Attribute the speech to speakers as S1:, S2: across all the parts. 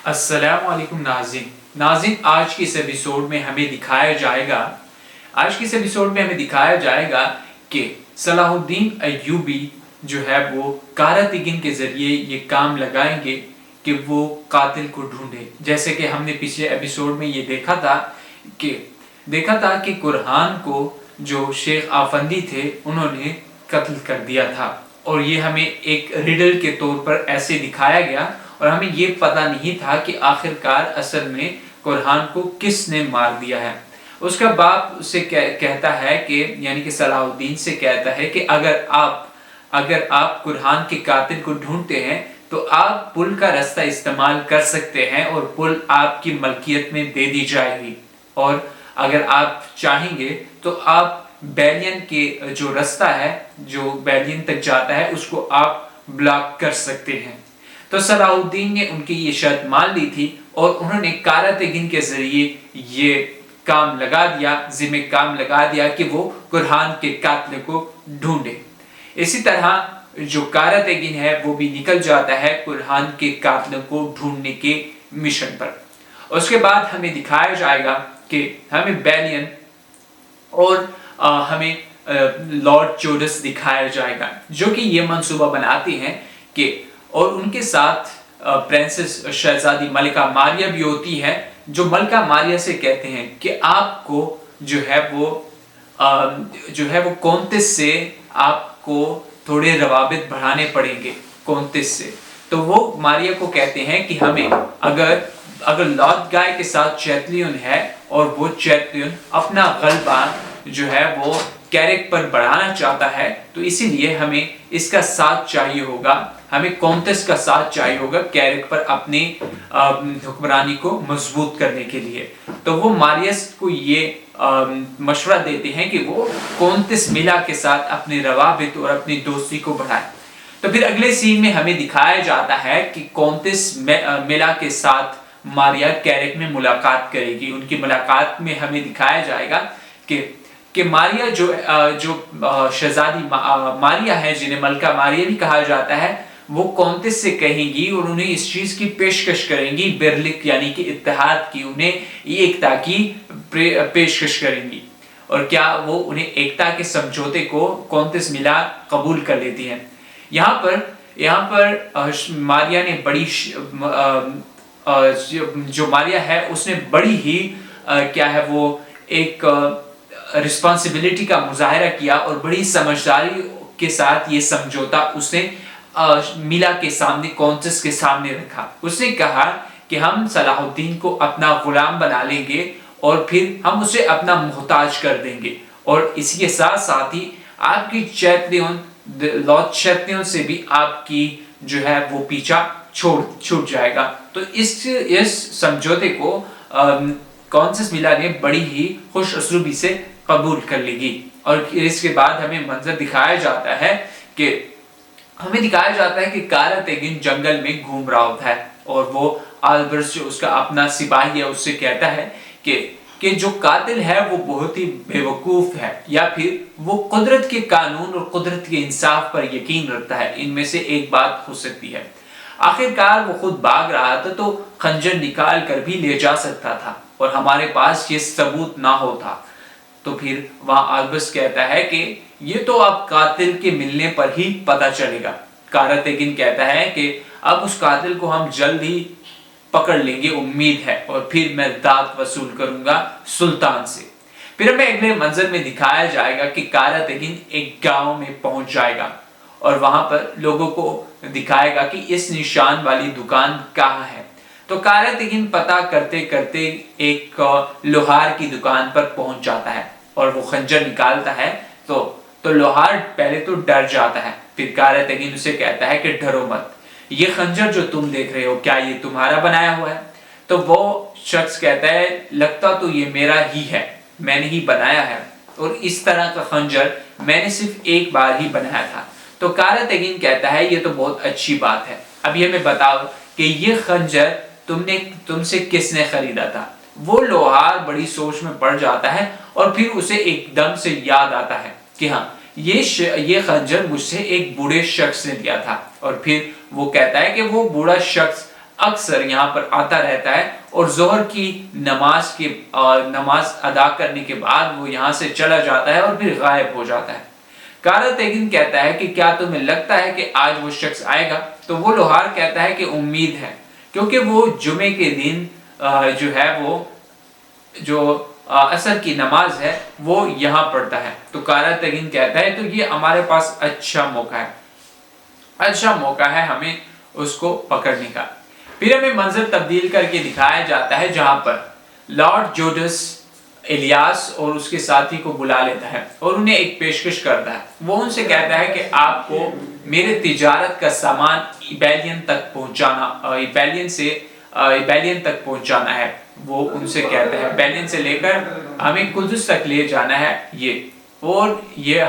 S1: السلام علیکم ناظرین آج کی اس ایپیسوڈ میں ہمیں دکھایا جائے گا کہ صلاح الدین ایوبی جو ہے وہ کاراتگین کے ذریعے یہ کام لگائیں گے کہ وہ قاتل کو ڈھونڈے. جیسے کہ ہم نے پچھلے ایپیسوڈ میں یہ دیکھا تھا کہ قرآن کو جو شیخ آفندی تھے انہوں نے قتل کر دیا تھا، اور یہ ہمیں ایک ریڈل کے طور پر ایسے دکھایا گیا، اور ہمیں یہ پتہ نہیں تھا کہ آخرکار اصل میں قرآن کو کس نے مار دیا ہے. اس کا باپ اسے کہتا ہے کہ یعنی کہ صلاح الدین سے کہتا ہے کہ اگر آپ قرآن کے قاتل کو ڈھونڈتے ہیں تو آپ پل کا راستہ استعمال کر سکتے ہیں اور پل آپ کی ملکیت میں دے دی جائے گی، اور اگر آپ چاہیں گے تو آپ بیلین کے جو راستہ ہے جو بیلین تک جاتا ہے اس کو آپ بلاک کر سکتے ہیں. تو صلاح الدین نے ان کی یہ شرط مان لی تھی، اور انہوں نے کاراتگین کے ذریعے یہ کام لگا دیا کہ وہ قرآن کے قاتل کو ڈھونڈے. اسی طرح جو کاراتگین ہے وہ بھی نکل جاتا ہے قرآن کے قاتل کو ڈھونڈنے کے مشن پر. اس کے بعد ہمیں دکھایا جائے گا کہ ہمیں بیلین اور ہمیں لارڈ چوڈس دکھایا جائے گا، جو کہ یہ منصوبہ بناتے ہیں کہ اور ان کے ساتھ پرنسس شہزادی ملکہ ماریہ بھی ہوتی ہے، جو ملکہ ماریہ سے کہتے ہیں کہ آپ کو جو ہے وہ کونتس سے آپ کو تھوڑے روابط بڑھانے پڑیں گے کونتس سے. تو وہ ماریہ کو کہتے ہیں کہ ہمیں اگر لارڈ گائے کے ساتھ چیتلیون ہے اور وہ چیتلیون اپنا غلبہ جو ہے وہ کیرک پر بڑھانا چاہتا ہے، تو اسی لیے ہمیں اس کا ساتھ چاہیے ہوگا، ہمیں کونتس کا ساتھ چاہیے ہوگا کیرک پر اپنی حکمرانی کو مضبوط کرنے کے لیے. تو وہ ماریس کو یہ مشورہ دیتے ہیں کہ وہ کونتس ملا کے ساتھ اپنے روابط اور اپنی دوستی کو بڑھائے. تو پھر اگلے سین میں ہمیں دکھایا جاتا ہے کہ کونتس ملا کے ساتھ ماریا کیرک میں ملاقات کرے گی. ان کی ملاقات میں ہمیں دکھایا جائے گا کہ ماریا جو شہزادی ماریا ہے، جنہیں ملکہ ماریا بھی کہا جاتا ہے، وہ کونتس سے کہیں گی اور انہیں اس چیز کی پیشکش کریں گی، برلک یعنی کہ اتحاد کی، انہیں ایکتا کی پیشکش کریں گی. اور کیا وہ انہیں ایکتا کے سمجھوتے کو کونتس ملا قبول کر لیتی ہیں. یہاں پر ماریا نے جو ماریا ہے اس نے بڑی ہی ایک رسپانسبلٹی کا مظاہرہ کیا اور بڑی سمجھداری کے ساتھ یہ سمجھوتا اس نے میلا کے سامنے کونتس کے سامنے رکھا. اس نے کہا کہ ہم صلاح الدین کو اپنا غلام بنا لیں گے اور پھر ہم اسے اپنا محتاج کر دیں گے، اور اسی کے ساتھ ساتھ ہی آپ کی لارڈ چیتلیون سے بھی آپ کی جو ہے وہ پیچھا چھوٹ جائے گا. تو اس سمجھوتے کو کونتس میلا نے بڑی ہی خوش اسلوبی سے قبول کر لی گی. اور اس کے بعد ہمیں منظر دکھایا جاتا ہے کہ کاراتگین جنگل میں گھوم رہا ہوتا ہے، اور وہ آلبرس جو اس کا اپنا سپاہی ہے اس سے کہتا ہے کہ جو قاتل ہے وہ بہت ہی بیوقوف ہے، یا پھر وہ قدرت کے قانون اور قدرت کے انصاف پر یقین رکھتا ہے. ان میں سے ایک بات ہو سکتی ہے. آخرکار وہ خود بھاگ رہا تھا تو خنجر نکال کر بھی لے جا سکتا تھا، اور ہمارے پاس یہ ثبوت نہ ہوتا. تو پھر وہاں آلبرس کہتا ہے کہ یہ تو اب قاتل کے ملنے پر ہی پتہ چلے گا. کاراتگین کہتا ہے کہ اب اس قاتل کو ہم جلد ہی پکڑ لیں گے، امید ہے، اور پھر میں داد وصول کروں گا سلطان سے. پھر ہمیں اگلے منظر میں دکھایا جائے گا کہ کاراتگین ایک گاؤں میں پہنچ جائے گا، اور وہاں پر لوگوں کو دکھائے گا کہ اس نشان والی دکان کہاں ہے. تو کاراتگین پتہ کرتے کرتے ایک لوہار کی دکان پر پہنچ جاتا ہے، اور وہ خنجر نکالتا ہے تو لوہار پہلے تو ڈر جاتا ہے. پھر کاراتگین اسے کہتا ہے کہ ڈرو مت، یہ خنجر جو تم دیکھ رہے ہو کیا یہ تمہارا بنایا ہوا ہے؟ تو وہ شخص کہتا ہے لگتا تو یہ میرا ہی ہے، میں نے ہی بنایا ہے، اور اس طرح کا خنجر میں نے صرف ایک بار ہی بنایا تھا. تو کاراتگین کہتا ہے یہ تو بہت اچھی بات ہے، اب یہ ہمیں بتاؤ کہ یہ خنجر تم سے کس نے خریدا تھا؟ وہ لوہار بڑی سوچ میں پڑ جاتا ہے، اور پھر اسے ایک دم سے یاد آتا ہے کہ ہاں یہ خنجر مجھ سے ایک بوڑھے شخص نے دیا تھا. اور پھر وہ کہتا ہے کہ وہ بوڑھا شخص اکثر یہاں پر آتا رہتا ہے اور ظہر کی نماز ادا کرنے کے بعد وہ یہاں سے چلا جاتا ہے اور پھر غائب ہو جاتا ہے۔ کارل تیگن کہتا ہے کہ کیا تمہیں لگتا ہے کہ آج وہ شخص آئے گا؟ تو وہ لوہار کہتا ہے کہ امید ہے، کیونکہ وہ جمعے کے دن جو ہے وہ جو عصر کی نماز ہے وہ یہاں پڑھتا ہے۔ تو کارل تیگن کہتا ہے تو یہ ہمارے پاس اچھا موقع ہے ہمیں اس کو پکڑنے کا۔ پھر ہمیں منظر تبدیل کر کے دکھایا جاتا ہے جہاں پر لارڈ جوڈس الیاس اور اس کے ساتھی کو بلا لیتا ہے اور انہیں ایک پیشکش کرتا ہے۔ وہ ان سے کہتا ہے کہ آپ کو میرے تجارت کا سامان ایبیلین تک پہنچانا ہے۔ وہ ان سے کہتا ہے ایبیلین سے لے کر ہمیں قدس تک لے جانا ہے اور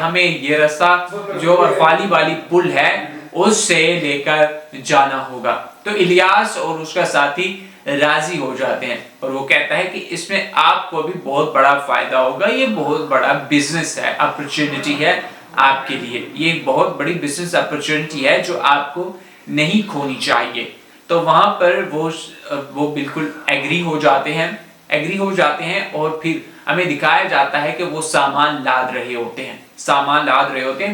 S1: ہمیں یہ راستہ جو ارفالی والی پل ہے اس سے لے کر جانا ہوگا۔ تو الیاس اور اس کا ساتھی راضی ہو جاتے ہیں اور وہ کہتا ہے کہ اس میں آپ کو بھی بہت بڑا فائدہ ہوگا، یہ بہت بڑا بزنس ہے، اپرچونٹی ہے آپ کے لیے، یہ بہت بڑی بزنس اپرچونٹی ہے جو آپ کو نہیں کھونی چاہیے۔ تو وہاں پر وہ بالکل ایگری ہو جاتے ہیں اور پھر ہمیں دکھایا جاتا ہے کہ وہ سامان لاد رہے ہوتے ہیں۔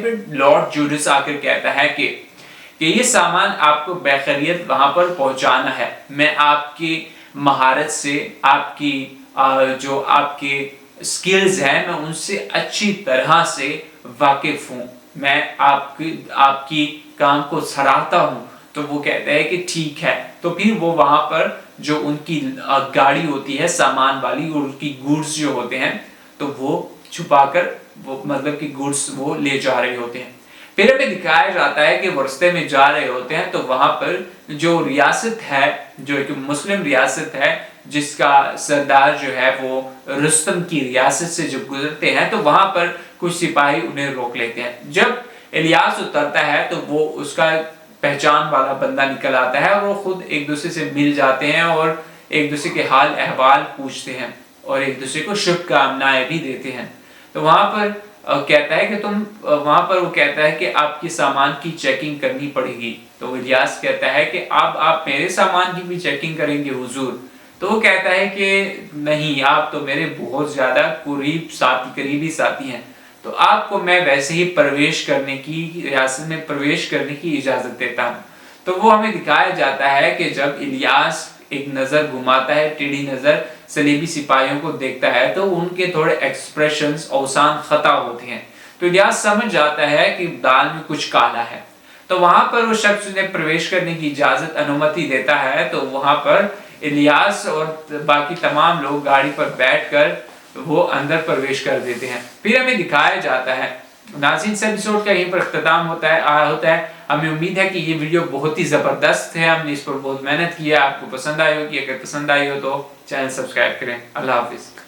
S1: پھر لارڈ جوڈس آ کر کہتا ہے کہ یہ سامان آپ کو بخیریت وہاں پر پہنچانا ہے، میں آپ کی مہارت سے، آپ کے سکلز ہیں، میں ان سے اچھی طرح سے واقف ہوں، میں آپ کی کام کو سراہتا ہوں۔ تو وہ کہتا ہے کہ ٹھیک ہے۔ تو پھر وہ وہاں پر جو ان کی گاڑی ہوتی ہے سامان والی اور ان کی گوڈز جو ہوتے ہیں تو وہ چھپا کر مطلب کہ گوڈز وہ لے جا رہے ہوتے ہیں۔ پھر ہمیں دکھایا جاتا ہے کہ وہ رستے میں جا رہے ہوتے ہیں تو وہاں پر جو ریاست ہے، جو ایک مسلم ریاست ہے جس کا سردار جو ہے وہ رستم کی ریاست سے جب گزرتے ہیں تو وہاں پر کچھ سپاہی انہیں روک لیتے ہیں۔ جب الیاس اترتا ہے تو وہ اس کا پہچان والا بندہ نکل آتا ہے اور وہ خود ایک دوسرے سے مل جاتے ہیں اور ایک دوسرے کے حال احوال پوچھتے ہیں اور ایک دوسرے کو شبھ بھی دیتے ہیں۔ تو وہاں پر کہتا ہے کہ آپ کی سامان کی چیکنگ کرنی پڑے گی۔ تو الیاس کہتا ہے کہ آپ میرے سامان کی بھی چیکنگ کریں گے حضور؟ تو وہ کہتا ہے کہ نہیں، آپ تو میرے بہت زیادہ قریبی ساتھی ہیں، تو آپ کو میں ویسے ہی ریاست میں پرویش کرنے کی اجازت دیتا ہوں۔ تو وہ ہمیں دکھایا جاتا ہے کہ جب الیاس ایک نظر گھماتا ہے، ٹیڑھی نظر صلیبی سپاہیوں کو دیکھتا ہے تو ان کے تھوڑے ایکسپریشنز اوسان خطا ہوتے ہیں، تو الیاس سمجھ جاتا ہے کہ دال میں کچھ کالا ہے۔ تو وہاں پر وہ شخص انہیں پرویش کرنے کی انومتی دیتا ہے۔ تو وہاں پر الیاس اور باقی تمام لوگ گاڑی پر بیٹھ کر وہ اندر پرویش کر دیتے ہیں۔ پھر ہمیں دکھایا جاتا ہے۔ ناظرین، اس ایپیسوڈ کا یہیں پر اختتام ہوتا ہے۔ ہمیں امید ہے کہ یہ ویڈیو بہت ہی زبردست ہے، ہم نے اس پر بہت محنت کی ہے، آپ کو پسند آئی ہوگی۔ اگر پسند آئی ہو تو چینل سبسکرائب کریں۔ اللہ حافظ۔